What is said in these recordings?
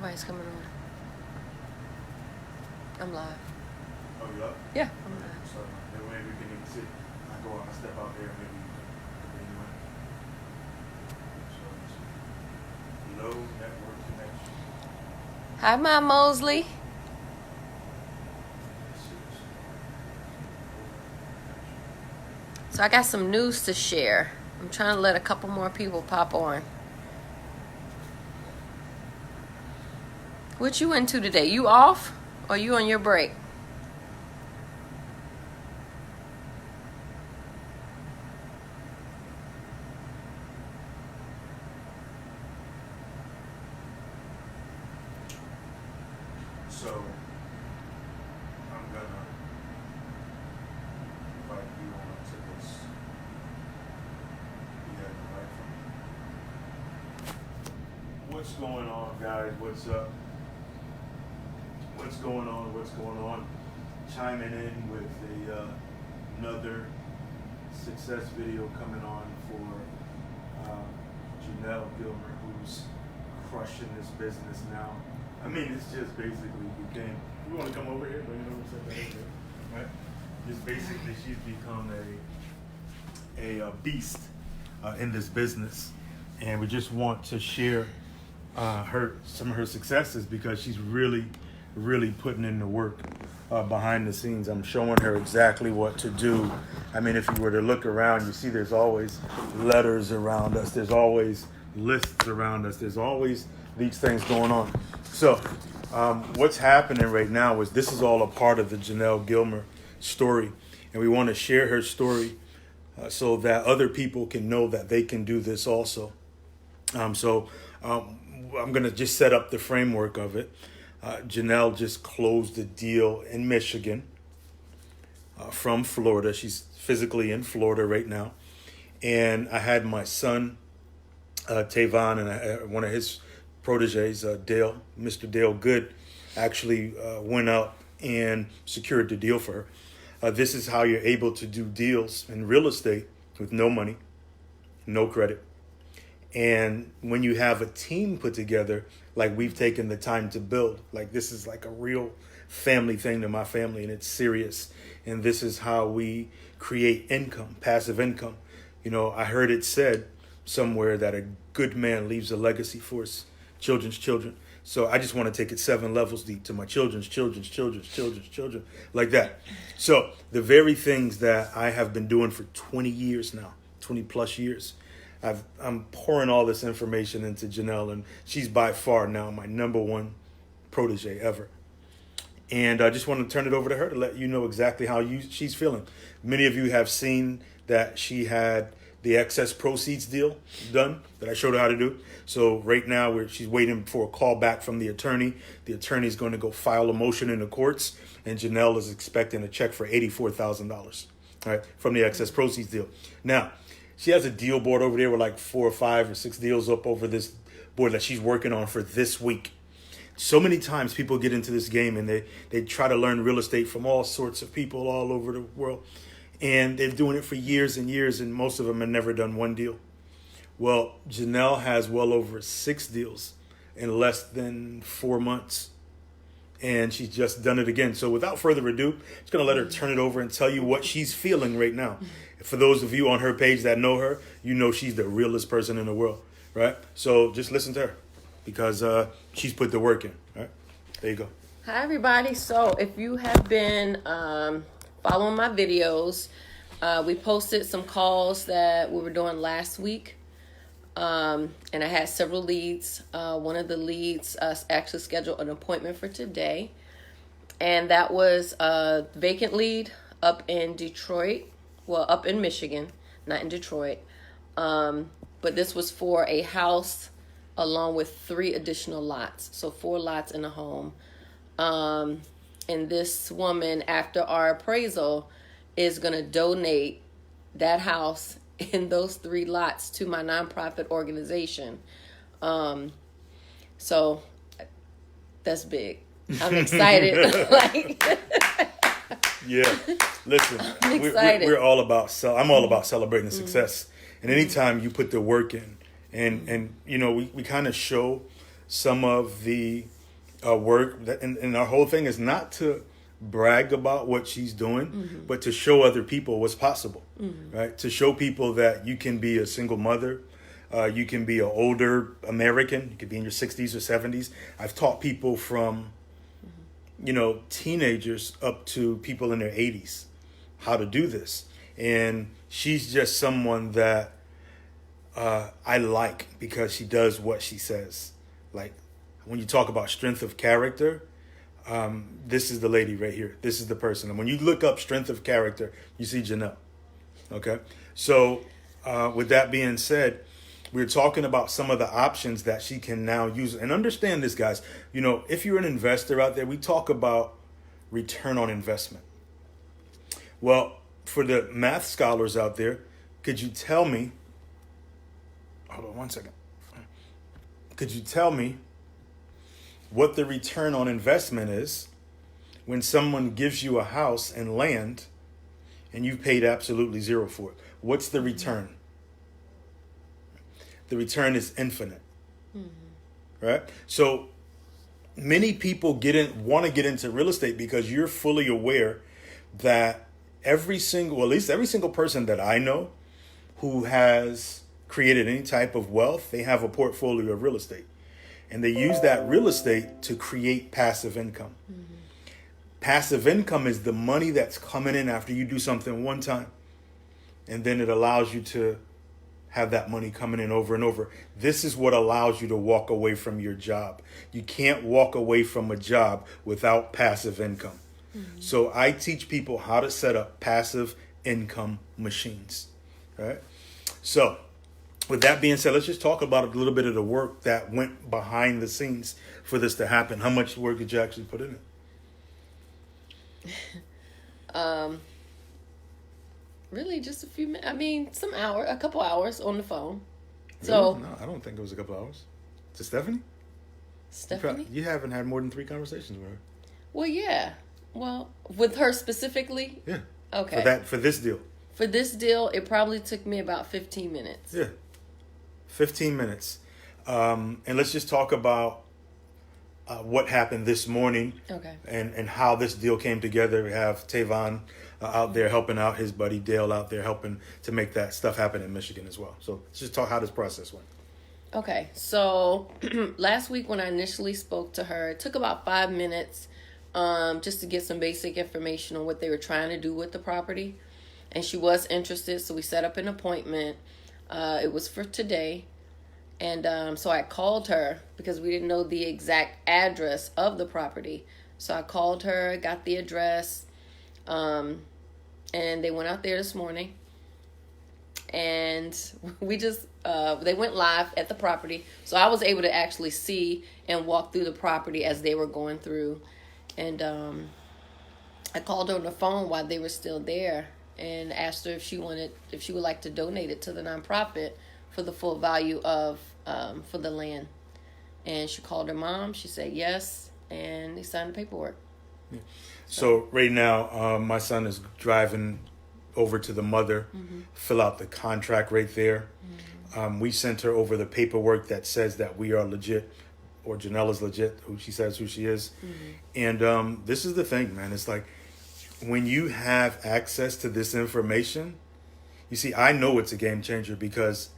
Nobody's coming on. I'm live. Oh, you up? Yeah, I'm live. So that way we can even see. I go out and step out there, maybe you can. So low network connection. Hi, Ma Mosley. So I got some news to share. I'm trying to let a couple more people pop on. What you into today? You off or you on your break? So I'm gonna invite you on to this. You have the right from me. What's going on, guys? What's up? What's going on? What's going on? Chiming in with another success video coming on for Janelle Gilmer, who's crushing this business now. I mean, it's just basically became. You want to come over here? Bring it over to that, right? Just basically, she's become a beast in this business, and we just want to share some of her successes because she's really putting in the work behind the scenes. I'm showing her exactly what to do. I mean, if you were to look around, you see there's always letters around us. There's always lists around us. There's always these things going on. So what's happening right now is this is all a part of the Janelle Gilmer story. And we want to share her story so that other people can know that they can do this also. I'm going to just set up the framework of it. Janelle just closed a deal in Michigan from Florida. She's physically in Florida right now. And I had my son, Tavon, and one of his proteges, Dale, Mr. Dale Good, actually went out and secured the deal for her. This is how you're able to do deals in real estate with no money, no credit. And when you have a team put together, like we've taken the time to build, like this is like a real family thing to my family, and it's serious. And this is how we create income, passive income. You know, I heard it said somewhere that a good man leaves a legacy for his children's children. So I just want to take it 7 levels deep to my children's children, like that. So the very things that I have been doing for 20 years now, 20 plus years, I'm pouring all this information into Janelle, and she's by far now my number one protege ever. And I just want to turn it over to her to let you know exactly how she's feeling. Many of you have seen that she had the excess proceeds deal done that I showed her how to do. So right now she's waiting for a call back from the attorney. The attorney is going to go file a motion in the courts, and Janelle is expecting a check for $84,000, right, from the excess proceeds deal. Now, she has a deal board over there with like 4 or 5 or 6 deals up over this board that she's working on for this week. So many times people get into this game and they try to learn real estate from all sorts of people all over the world. And they're doing it for years and years, and most of them have never done one deal. Well, Janelle has well over 6 deals in less than 4 months. And she's just done it again. So without further ado, I'm just going to let her turn it over and tell you what she's feeling right now. For those of you on her page that know her, you know she's the realest person in the world, right? So just listen to her because she's put the work in, right? There you go. Hi, everybody. So if you have been following my videos, we posted some calls that we were doing last week. And I had several leads. One of the leads actually scheduled an appointment for today. And that was a vacant lead up in Detroit. Well, up in Michigan, not in Detroit. But this was for a house along with 3 additional lots. So 4 lots in a home. And this woman, after our appraisal, is going to donate that house in those 3 lots to my nonprofit organization. So that's big. I'm excited. Yeah, listen, I'm excited. we're all about I'm all about celebrating success. And anytime you put the work in, and you know, we kind of show some of the work. And our whole thing is not to brag about what she's doing, but to show other people what's possible, right? To show people that you can be a single mother, you can be an older American, you could be in your 60s or 70s. I've taught people from, teenagers up to people in their 80s how to do this. And she's just someone that I like because she does what she says. Like when you talk about strength of character, this is the lady right here. This is the person. And when you look up strength of character, you see Janelle. Okay. So with that being said, we're talking about some of the options that she can now use. And understand this, guys. If you're an investor out there, we talk about return on investment. Well, for the math scholars out there, could you tell me, hold on one second. Could you tell me what the return on investment is when someone gives you a house and land and you've paid absolutely zero for it? What's the return? The return is infinite, right? So many people want to get into real estate because you're fully aware that at least every single person that I know who has created any type of wealth, they have a portfolio of real estate. And they use that real estate to create passive income. Passive income is the money that's coming in after you do something one time. And then it allows you to have that money coming in over and over. This is what allows you to walk away from your job. You can't walk away from a job without passive income. So I teach people how to set up passive income machines. Right? So with that being said, let's just talk about a little bit of the work that went behind the scenes for this to happen. How much work did you actually put in it? Really, just a few minutes. I mean, a couple hours on the phone. Really? So No, I don't think it was a couple hours. To Stephanie? Stephanie? You haven't had more than 3 conversations with her. Well, yeah. Well, with her specifically? Yeah. Okay. For this deal. For this deal, it probably took me about 15 minutes. Yeah. 15 minutes. And let's just talk about what happened this morning. Okay. And how this deal came together. We have Tavon out there helping out, his buddy Dale out there helping to make that stuff happen in Michigan as well. So let's just talk how this process went. Okay. So last week when I initially spoke to her, it took about 5 minutes just to get some basic information on what they were trying to do with the property. And she was interested, so we set up an appointment. It was for today. And so I called her because we didn't know the exact address of the property. So I called her, got the address, and they went out there this morning. And we just, they went live at the property. So I was able to actually see and walk through the property as they were going through. And I called her on the phone while they were still there and asked her if she would like to donate it to the nonprofit for the full value of for the land. And she called her mom. She said yes, and they signed the paperwork. Yeah. So right now, my son is driving over to the mother, fill out the contract right there. We sent her over the paperwork that says that we are legit, or Janelle is legit, who she says who she is. And this is the thing, man. It's like when you have access to this information, you see, I know it's a game changer because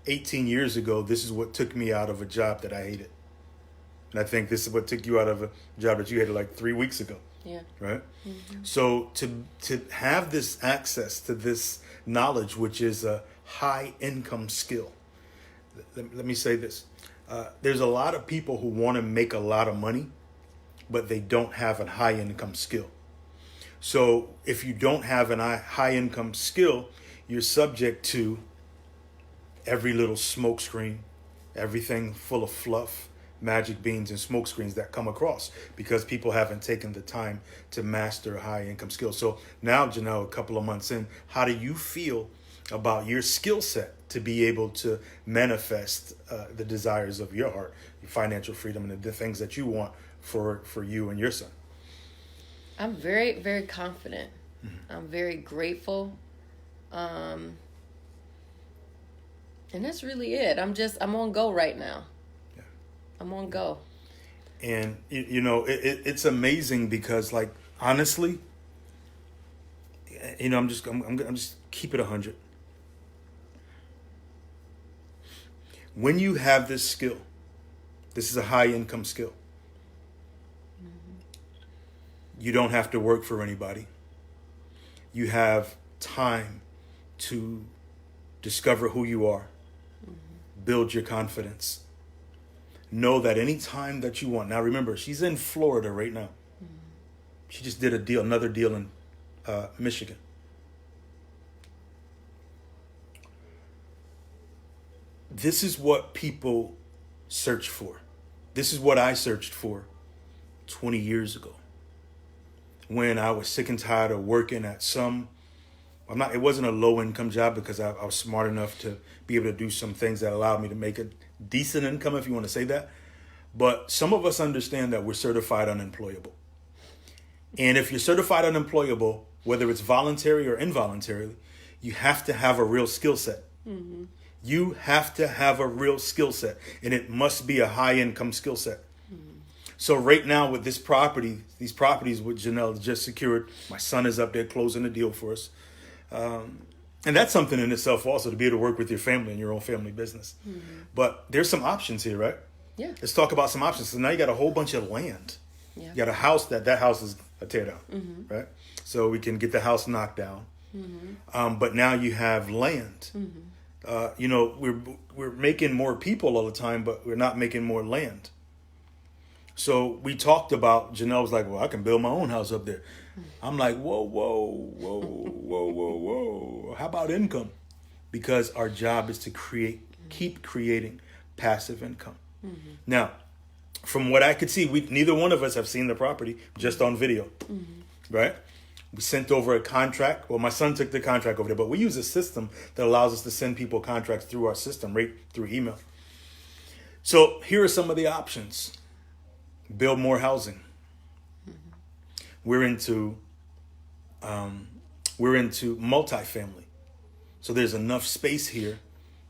18 years ago, this is what took me out of a job that I hated. And I think this is what took you out of a job that you hated like 3 weeks ago. Yeah. Right? So to have this access to this knowledge, which is a high income skill, let me say this. There's a lot of people who want to make a lot of money, but they don't have a high income skill. So if you don't have a high income skill, you're subject to every little smoke screen, everything full of fluff, magic beans and smoke screens that come across because people haven't taken the time to master high income skills. So now, Janelle, a couple of months in, how do you feel about your skill set to be able to manifest the desires of your heart, your financial freedom, and the things that you want for you and your son? I'm very, very confident. I'm very grateful. And that's really it. I'm on go right now. Yeah. I'm on go. And it's amazing because, like, honestly, I'm just keep it 100. When you have this skill, this is a high income skill. You don't have to work for anybody. You have time to discover who you are, build your confidence. Know that any time that you want. Now remember, she's in Florida right now. She just did another deal in Michigan. This is what people search for. This is what I searched for 20 years ago, when I was sick and tired of working at it wasn't a low income job, because I was smart enough to be able to do some things that allowed me to make a decent income, if you want to say that. But some of us understand that we're certified unemployable. And if you're certified unemployable, whether it's voluntary or involuntarily, you have to have a real skill set. Mm-hmm. You have to have a real skill set, and it must be a high income skill set. Mm-hmm. So right now with these properties what Janelle just secured, my son is up there closing the deal for us. And that's something in itself also, to be able to work with your family and your own family business. Mm-hmm. But there's some options here, right? Yeah. Let's talk about some options. So now you got a whole bunch of land. Yeah. You got a house that house is a tear down, mm-hmm. right? So we can get the house knocked down. Mm-hmm. But now you have land. Mm-hmm. We're making more people all the time, but we're not making more land. So we talked about, Janelle was like, well, I can build my own house up there. I'm like, whoa. How about income? Because our job is to keep creating passive income. Mm-hmm. Now, from what I could see, neither one of us have seen the property, just on video, right? We sent over a contract. Well, my son took the contract over there, but we use a system that allows us to send people contracts through our system, right through email. So here are some of the options. Build more housing. We're into multifamily. So there's enough space here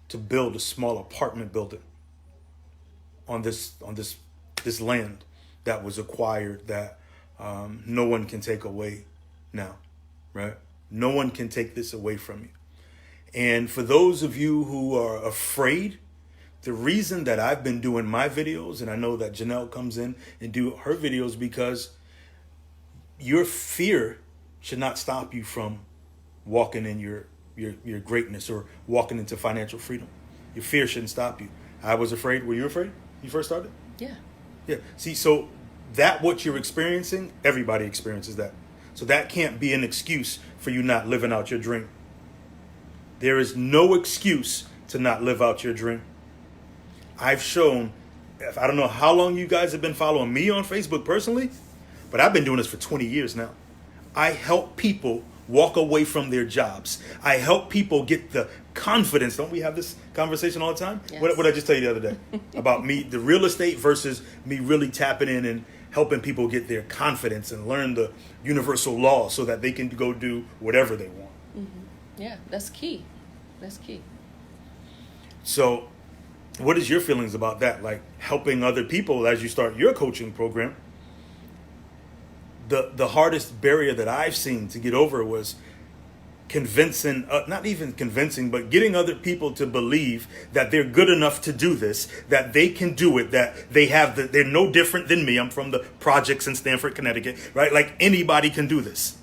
to build a small apartment building on this land that was acquired, that no one can take away now, right? No one can take this away from you. And for those of you who are afraid, the reason that I've been doing my videos, and I know that Janelle comes in and do her videos, because your fear should not stop you from walking in your greatness or walking into financial freedom. Your fear shouldn't stop you. I was afraid. Were you afraid? You first started? Yeah. Yeah. See, so what you're experiencing, everybody experiences that. So that can't be an excuse for you not living out your dream. There is no excuse to not live out your dream. I've shown, I don't know how long you guys have been following me on Facebook personally, but I've been doing this for 20 years now. I help people walk away from their jobs. I help people get the confidence. Don't we have this conversation all the time? Yes. What did I just tell you the other day about me, the real estate versus me really tapping in and helping people get their confidence and learn the universal law so that they can go do whatever they want. Mm-hmm. Yeah, that's key. That's key. So what is your feelings about that? Like helping other people as you start your coaching program? The hardest barrier that I've seen to get over was convincing, not even convincing, but getting other people to believe that they're good enough to do this, that they can do it, that they're no different than me. I'm from the projects in Stamford, Connecticut, right? Like anybody can do this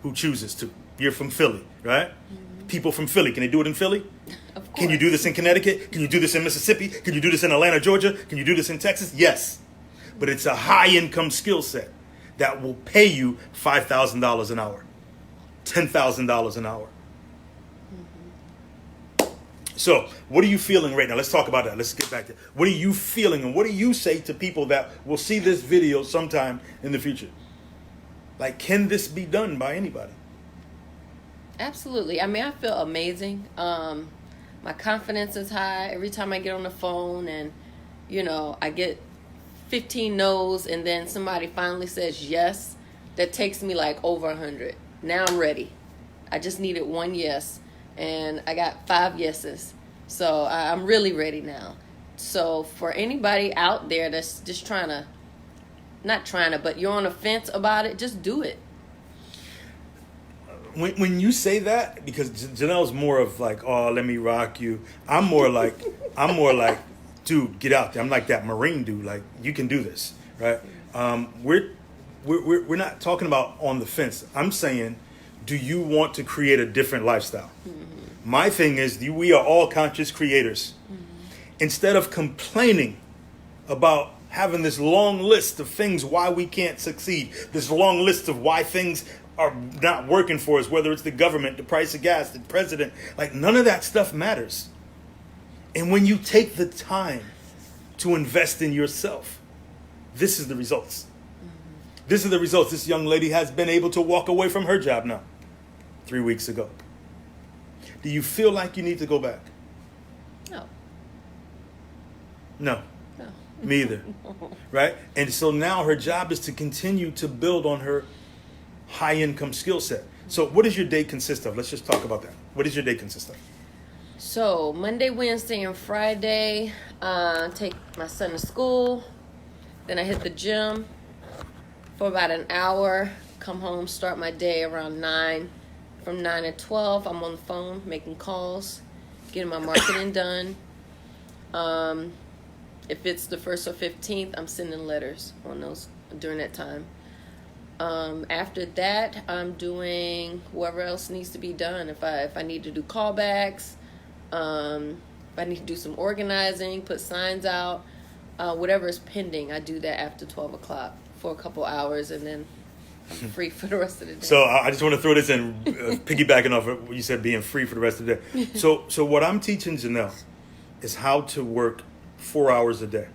who chooses to. You're from Philly, right? Mm-hmm. People from Philly, can they do it in Philly? Of course. Can you do this in Connecticut? Can you do this in Mississippi? Can you do this in Atlanta, Georgia? Can you do this in Texas? Yes. But it's a high income skill set that will pay you $5,000 an hour, $10,000 an hour. Mm-hmm. So what are you feeling right now? Let's talk about that. Let's get back to it. What are you feeling, and what do you say to people that will see this video sometime in the future? Like, can this be done by anybody? Absolutely. I mean, I feel amazing. My confidence is high every time I get on the phone, and, I get 15 no's, and then somebody finally says yes. That takes me like over 100. Now I'm ready. I just needed one yes, and I got 5 yeses. So I'm really ready now. So for anybody out there that's just trying to not trying to, but you're on the fence about it, just do it. When you say that, because Janelle's more of like, oh, let me rock you. I'm more like, dude, get out there. I'm like that Marine dude. Like, you can do this, right? We're not talking about on the fence. I'm saying, do you want to create a different lifestyle? Mm-hmm. My thing is, we are all conscious creators. Mm-hmm. Instead of complaining about having this long list of things why we can't succeed, this long list of why things are not working for us, whether it's the government, the price of gas, the president, like none of that stuff matters. And when you take the time to invest in yourself, this is the results. Mm-hmm. This is the results. This young lady has been able to walk away from her job now, 3 weeks ago. Do you feel like you need to go back? No. No. Me either. Right? And so now her job is to continue to build on her high income skill set. So what does your day consist of? Let's just talk about that. What does your day consist of? So Monday, Wednesday, and Friday, take my son to school. Then I hit the gym for about an hour. Come home, start my day around 9. From 9 to 12, I'm on the phone making calls, getting my marketing done. If it's the 1st or 15th, I'm sending letters on those during that time. After that, I'm doing whatever else needs to be done. If I need to do callbacks, if I need to do some organizing, put signs out, whatever is pending, I do that after 12 o'clock for a couple hours, and then I'm free for the rest of the day. So I just want to throw this in, piggybacking off of what you said, being free for the rest of the day. So what I'm teaching Janelle is how to work 4 hours a day,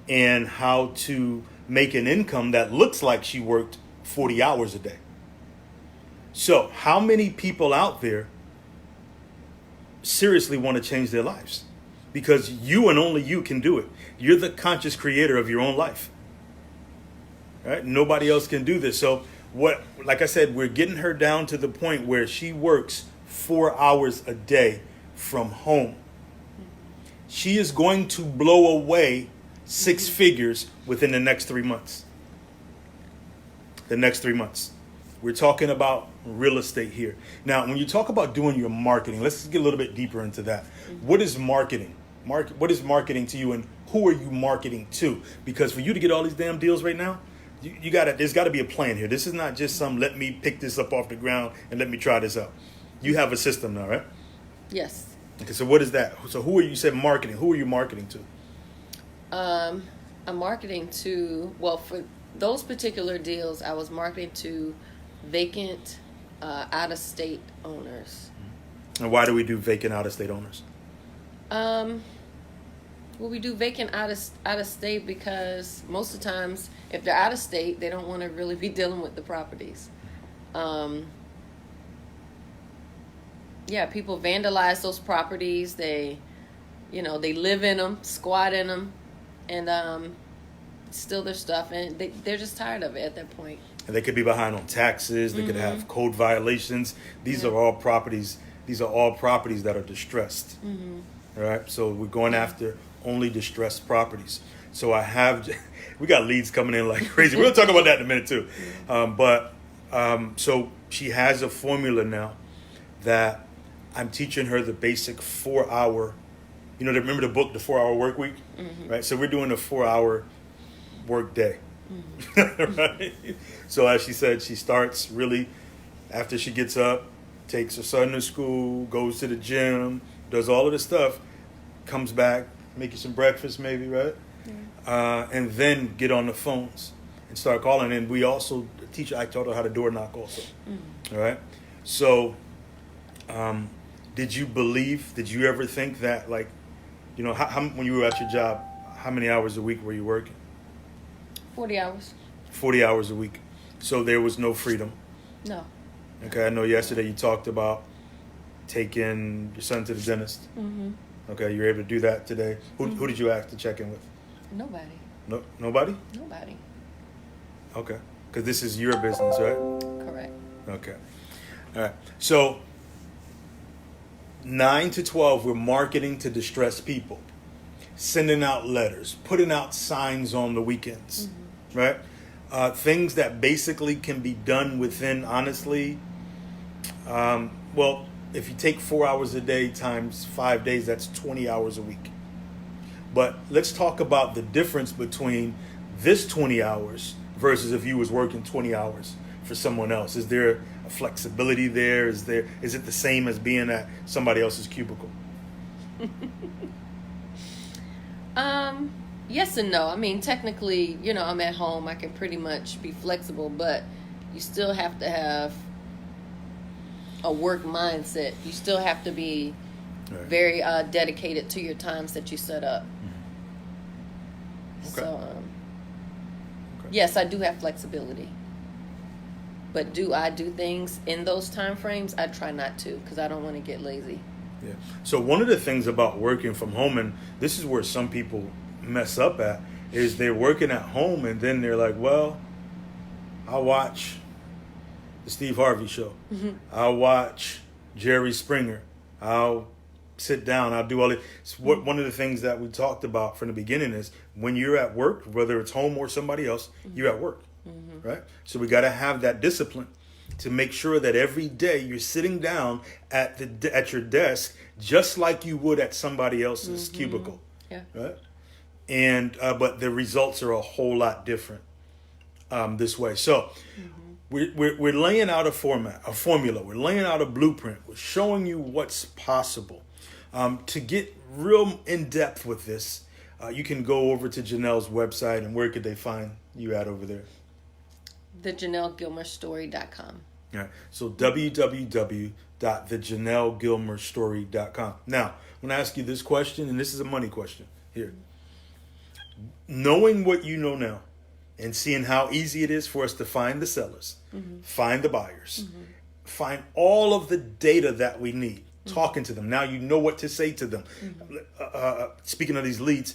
and how to make an income that looks like she worked 40 hours a day. So how many people out there seriously want to change their lives? Because you and only you can do it. You're the conscious creator of your own life. Right? Nobody else can do this. So like I said, we're getting her down to the point where she works 4 hours a day from home. She is going to blow away 6 figures within the next 3 months. The next 3 months. We're talking about real estate here. Now, when you talk about doing your marketing, let's get a little bit deeper into that. What is marketing? What is marketing to you, and who are you marketing to? Because for you to get all these damn deals right now, there's got to be a plan here. This is not just some let me pick this up off the ground and let me try this out. You have a system now, right? Yes. Okay, so what is that? So who are you said marketing? Who are you marketing to? I'm marketing to, well, for those particular deals, I was marketing to vacant out-of-state owners. And why do we do vacant out-of-state owners? Well, we do vacant out-of-state because most of the times, if they're out-of-state, they don't want to really be dealing with the properties. People vandalize those properties. They live in them, squat in them, and steal their stuff, and they're just tired of it at that point. And they could be behind on taxes. They could have code violations. These are all properties. These are all properties that are distressed. Mm-hmm. All right. So we're going after only distressed properties. So we got leads coming in like crazy. We'll talk about that in a minute too. So she has a formula now that I'm teaching her the basic 4 hour. Remember the book, The 4 Hour Work Week, right? So we're doing a 4 hour work day, right? So as she said, she starts really after she gets up, takes her son to school, goes to the gym, does all of this stuff, comes back, make you some breakfast maybe, right? Yeah. And then get on the phones and start calling. And we also I taught her how to door knock also, all right? So did you ever think that, like, how, when you were at your job, how many hours a week were you working? 40 hours. 40 hours a week. So there was no freedom. No. Okay, I know yesterday you talked about taking your son to the dentist. Mm-hmm. Okay, you were able to do that today. Who did you ask to check in with? Nobody. No, nobody? Nobody. Okay, because this is your business, right? Correct. Okay. All right. So 9 to 12, we're marketing to distressed people, sending out letters, putting out signs on the weekends. right? Things that basically can be done within, honestly, well, if you take 4 hours a day times 5 days, that's 20 hours a week. But let's talk about the difference between this 20 hours versus if you was working 20 hours for someone else. Is there a flexibility there? Is it the same as being at somebody else's cubicle? Yes and no. I mean, technically, I'm at home. I can pretty much be flexible, but you still have to have a work mindset. You still have to be very dedicated to your times that you set up. Okay. So, yes, I do have flexibility. But do I do things in those time frames? I try not to because I don't want to get lazy. Yeah. So one of the things about working from home, and this is where some people mess up at, is they're working at home and then they're like, well, I'll watch the Steve Harvey show. Mm-hmm. I'll watch Jerry Springer. I'll sit down. I'll do all it. One of the things that we talked about from the beginning is when you're at work, whether it's home or somebody else, you're at work, right? So we got to have that discipline to make sure that every day you're sitting down at your desk just like you would at somebody else's cubicle, right? And but the results are a whole lot different this way. So we're laying out a formula. We're laying out a blueprint. We're showing you what's possible. To get real in depth with this, you can go over to Janelle's website, and where could they find you at over there? TheJanelleGilmerStory.com. All right. So www.thejanellegilmerstory.com. Now, I'm going to ask you this question, and this is a money question here. Knowing what you know now and seeing how easy it is for us to find the sellers, find the buyers, find all of the data that we need, talking to them. Now you know what to say to them. Speaking of these leads,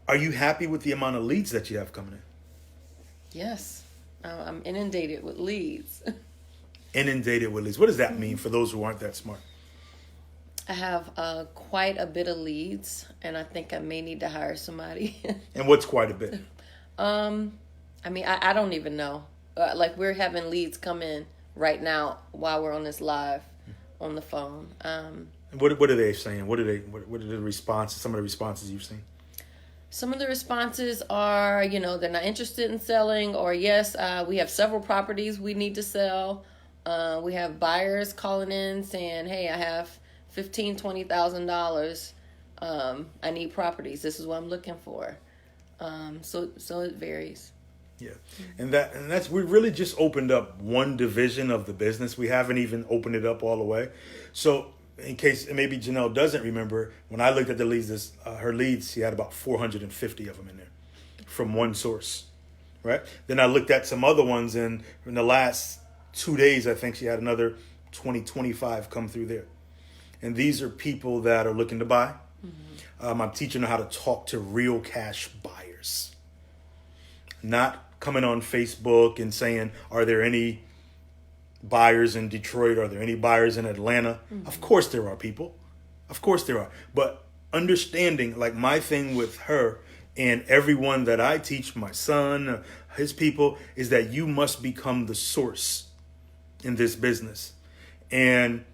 are you happy with the amount of leads that you have coming in? Yes. I'm inundated with leads. Inundated with leads. What does that mean for those who aren't that smart? I have quite a bit of leads, and I think I may need to hire somebody. And what's quite a bit? I mean, I don't even know. Like, we're having leads come in right now while we're on this live on the phone. What are they saying? What are the responses? Some of the responses you've seen? Some of the responses are, they're not interested in selling, or yes, we have several properties we need to sell. We have buyers calling in saying, hey, I have $15,000, $20,000. I need properties. This is what I'm looking for. So it varies. Yeah. And that's, we really just opened up one division of the business. We haven't even opened it up all the way. So in case maybe Janelle doesn't remember, when I looked at the leads, her leads, she had about 450 of them in there from one source, right? Then I looked at some other ones, and in the last 2 days, I think she had another 25 come through there. And these are people that are looking to buy. I'm teaching them how to talk to real cash buyers. Not coming on Facebook and saying, are there any buyers in Detroit? Are there any buyers in Atlanta? Of course there are people. Of course there are. But understanding, like my thing with her and everyone that I teach, my son, his people, is that you must become the source in this business. And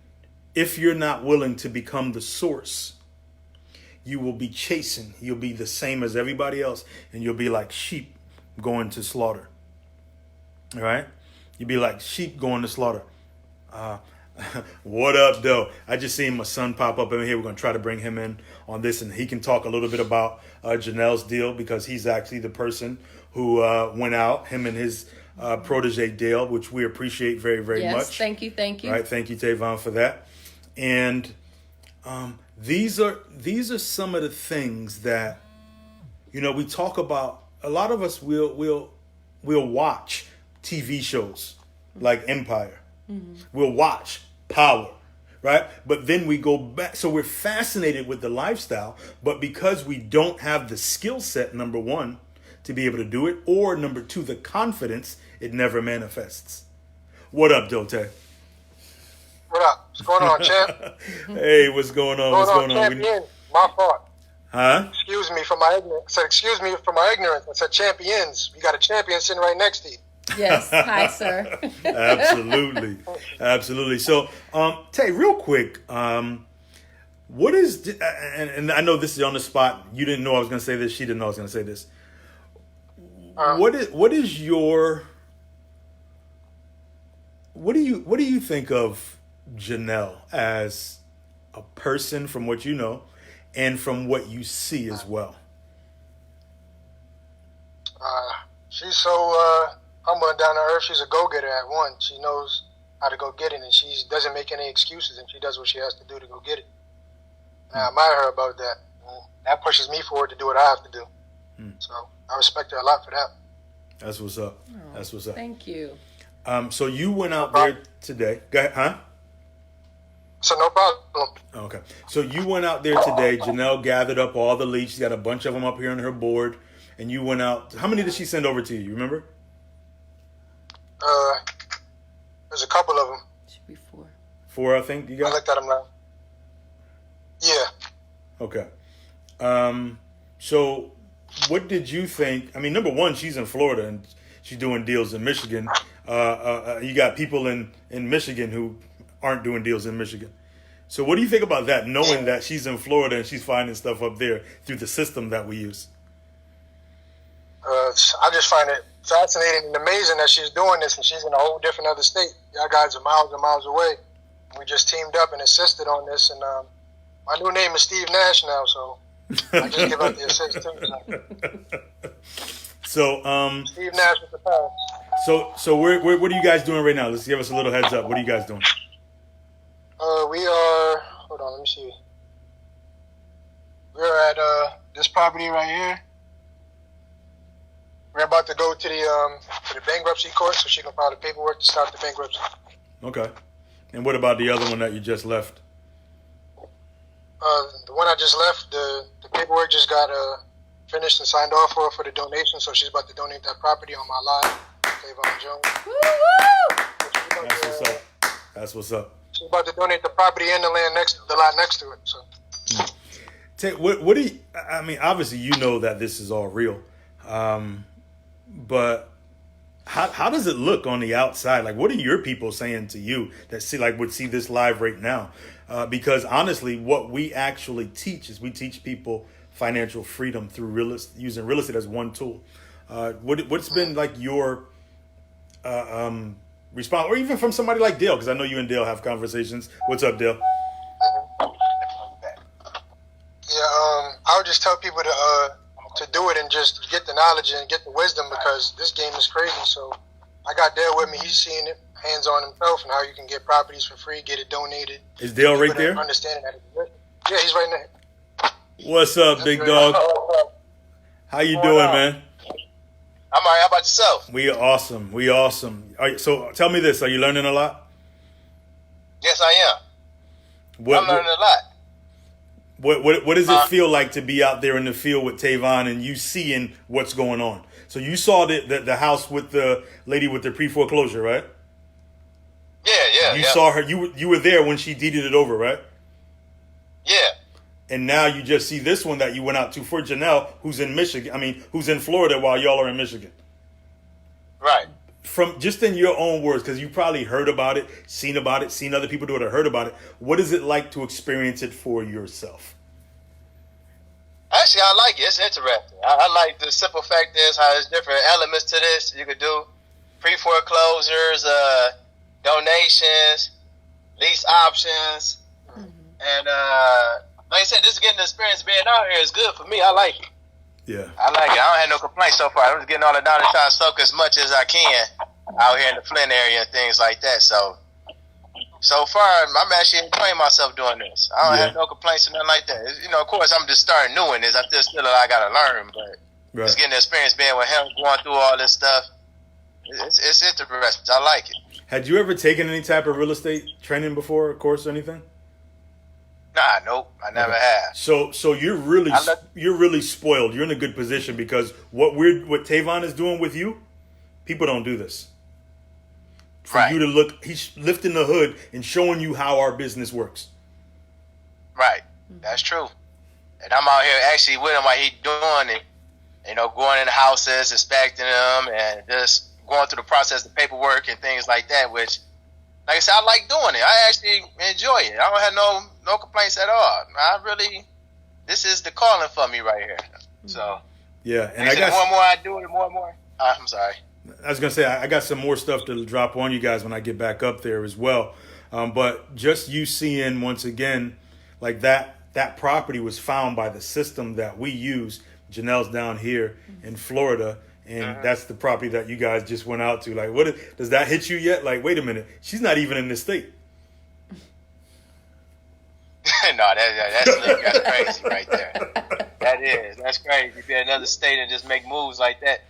if you're not willing to become the source, you will be chasing. You'll be the same as everybody else, and you'll be like sheep going to slaughter. All right? You'll be like sheep going to slaughter. What up, though? I just seen my son pop up in here. We're going to try to bring him in on this, and he can talk a little bit about Janelle's deal, because he's actually the person who went out, him and his protege, Dale, which we appreciate very, very much. Yes, thank you. All right, thank you, Tavon, for that. And these are some of the things that, we talk about. A lot of us will watch TV shows like Empire. We'll watch Power, right? But then we go back. So we're fascinated with the lifestyle, but because we don't have the skill set, number one, to be able to do it, or number two, the confidence, it never manifests. What up, Dote? What up? What's going on, champ? Hey, what's going on? Champion? My fault. Huh? Excuse me for my ignorance. I said, excuse me for my ignorance. I said, champions. We got a champion sitting right next to you. Yes. Hi, sir. Absolutely. Absolutely. So, Tay, real quick, what is, and I know this is on the spot. You didn't know I was going to say this. She didn't know I was going to say this. What do you think of Janelle as a person from what you know and from what you see as well? She's so humble and down to earth. She's a go-getter at one. She knows how to go get it, and she doesn't make any excuses, and she does what she has to do to go get it. And I admire her about that. That pushes me forward to do what I have to do. So I respect her a lot for that. That's what's up. That's what's up. Thank you. So you went out there today. Go ahead, huh? So no problem. Okay. So you went out there today. Janelle gathered up all the leads. She's got a bunch of them up here on her board. And you went out. How many did she send over to you? You remember? There's a couple of them. Should be 4. 4, I think you got? I looked at them now. Yeah. Okay. So what did you think? I mean, number one, she's in Florida and she's doing deals in Michigan. You got people in Michigan who aren't doing deals in Michigan. So what do you think about that, knowing that she's in Florida and she's finding stuff up there through the system that we use? I just find it fascinating and amazing that she's doing this, and she's in a whole different other state. Y'all guys are miles and miles away. We just teamed up and assisted on this, and my new name is Steve Nash now, so I just give out the assist too. So, Steve Nash with the pass. So what are you guys doing right now? Let's give us a little heads up. What are you guys doing? We are. Hold on, let me see. We're at this property right here. We're about to go to the bankruptcy court so she can file the paperwork to start the bankruptcy. Okay. And what about the other one that you just left? The one I just left, the paperwork just got finished and signed off for the donation, so she's about to donate that property on my lot, Tavon Jones. Woo-woo! That's what's up. That's what's up. She's about to donate the property and the lot next to it. So, what do you? I mean, obviously you know that this is all real, but how does it look on the outside? Like, what are your people saying to you that would see this live right now? Because honestly, what we actually teach is we teach people financial freedom through using real estate as one tool. What's been like your response, or even from somebody like Dale? Because I know you and Dale have conversations. What's up, Dale? Yeah, I would just tell people to do it and just get the knowledge and get the wisdom, because this game is crazy. So I got Dale with me. He's seeing it hands on himself and how you can get properties for free, get it donated. Is Dale right there? Understanding that. Yeah, he's right there. What's up, big dog? How you doing, man? I'm all right. How about yourself? We awesome. We awesome. So tell me this: are you learning a lot? Yes, I am. I'm learning a lot. What does it feel like to be out there in the field with Tavon and you seeing what's going on? So you saw the house with the lady with the pre-foreclosure, right? Yeah. You saw her. You were there when she deeded it over, right? Yeah. And now you just see this one that you went out to for Janelle, who's in Michigan. I mean, who's in Florida while y'all are in Michigan. Right. From just in your own words, because you probably heard about it, seen other people do it, or heard about it. What is it like to experience it for yourself? Actually, I like it. It's interesting. I like the simple fact is how there's different elements to this. You could do pre-foreclosures, donations, lease options, and like I said, just getting the experience being out here is good for me. I like it. Yeah. I like it. I don't have no complaints so far. I'm just getting all the knowledge, trying to soak as much as I can out here in the Flint area and things like that. So far, I'm actually enjoying myself doing this. I don't have no complaints or nothing like that. Of course, I'm just starting new in this. I still I got to learn, but just getting the experience being with him, going through all this stuff, it's interesting. I like it. Had you ever taken any type of real estate training before, a course or anything? Nah, nope. I never have. So you're really spoiled. You're in a good position because what Tavon is doing with you, people don't do this. For you to look, he's lifting the hood and showing you how our business works. Right. That's true. and I'm out here actually with him while he doing it. You know, going in the houses, inspecting them, and just going through the process, the paperwork and things like that. Which, like I said, I like doing it. I actually enjoy it. I don't have no complaints at all. This is the calling for me right here. So yeah, and like I said, the more and more I do it, the more and more. I'm sorry. I was gonna say I got some more stuff to drop on you guys when I get back up there as well. But just you seeing once again, like that property was found by the system that we use. Janelle's down here in Florida, and that's the property that you guys just went out to. Like, does that hit you yet? Like, wait a minute, she's not even in this state. No, that's crazy right there. That's crazy. Be in another state and just make moves like that.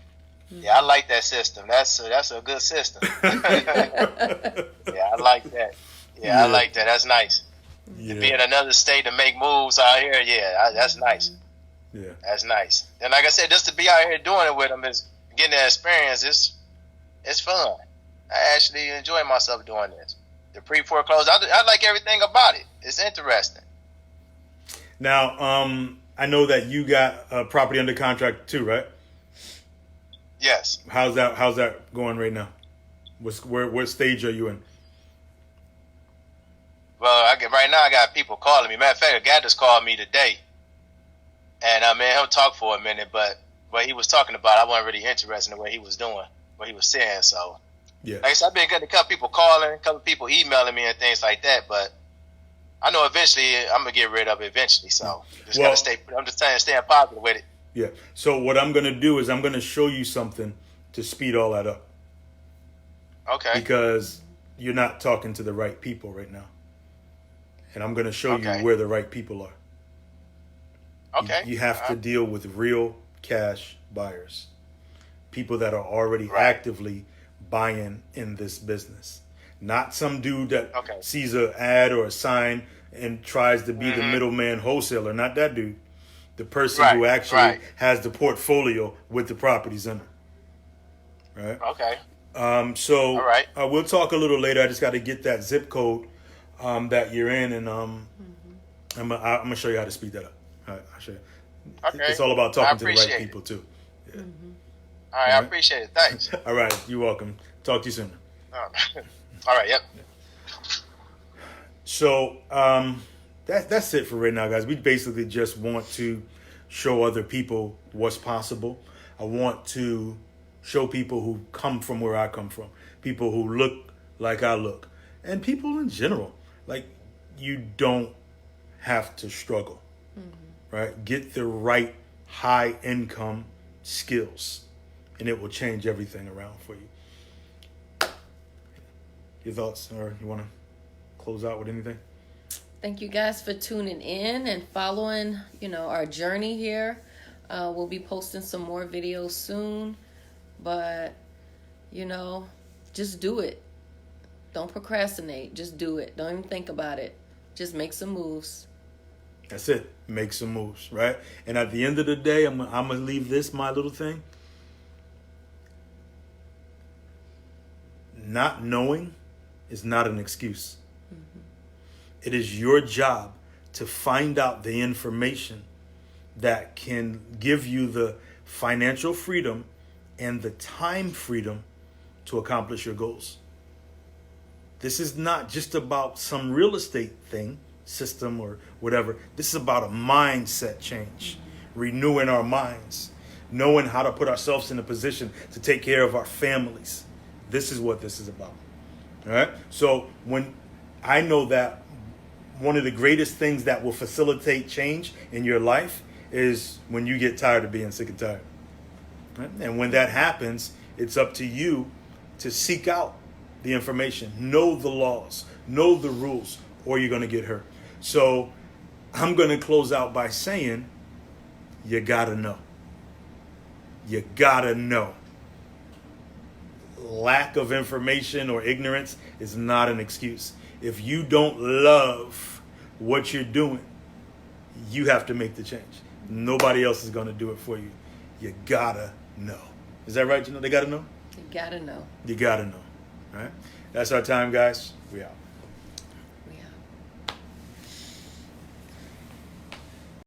Yeah, I like that system. That's a good system. Yeah, I like that. Yeah, I like that. That's nice. Yeah. To be in another state and make moves out here, that's nice. Yeah, that's nice. And like I said, just to be out here doing it with them is getting that experience. It's fun. I actually enjoy myself doing this. The pre-foreclosure, I like everything about it. It's interesting. Now, I know that you got a property under contract too, right? Yes. How's that going right now? What stage are you in? Well, right now I got people calling me. Matter of fact, a guy just called me today. And he'll talk for a minute, but what he was talking about, I wasn't really interested in what he was doing, what he was saying. So, yeah, like I said, I've been getting a couple people calling, a couple people emailing me and things like that. But I know eventually I'm gonna get rid of it eventually. So, gotta stay. I'm just saying, staying positive with it. Yeah. So what I'm gonna do is I'm gonna show you something to speed all that up. Okay. Because you're not talking to the right people right now, and I'm gonna show you where the right people are. Okay. You have to deal with real cash buyers, people that are already actively buying in this business, not some dude that sees an ad or a sign and tries to be the middleman wholesaler. Not that dude. The person who actually has the portfolio with the properties in it. Right. Okay. So we'll talk a little later. I just got to get that zip code that you're in, and I'm gonna show you how to speed that up. All right, I'll show you. Okay. It's all about talking to the right people too. Yeah. All right, I appreciate it. Thanks. All right, you're welcome. Talk to you soon. All right. Yep. So that's it for right now, guys. We basically just want to show other people what's possible. I want to show people who come from where I come from, people who look like I look, and people in general. Like, you don't have to struggle. Right? Get the right high income skills, and it will change everything around for you. Your thoughts, or you want to close out with anything? Thank you guys for tuning in and following, our journey here. We'll be posting some more videos soon, but, just do it. Don't procrastinate. Just do it. Don't even think about it. Just make some moves. That's it. Make some moves, right? And at the end of the day, I'm gonna leave this, my little thing. Not knowing is not an excuse. It is your job to find out the information that can give you the financial freedom and the time freedom to accomplish your goals. This is not just about some real estate thing, system or whatever. This is about a mindset change, renewing our minds, knowing how to put ourselves in a position to take care of our families. This is what this is about. All right. So when I know that one of the greatest things that will facilitate change in your life is when you get tired of being sick and tired. Right? And when that happens, it's up to you to seek out the information, know the laws, know the rules, or you're going to get hurt. So I'm going to close out by saying, you got to know. You got to know. Lack of information or ignorance is not an excuse. If you don't love what you're doing, you have to make the change. Nobody else is going to do it for you. You got to know. Is that right? They got to know? You got to know. You got to know. All right? That's our time, guys. We out.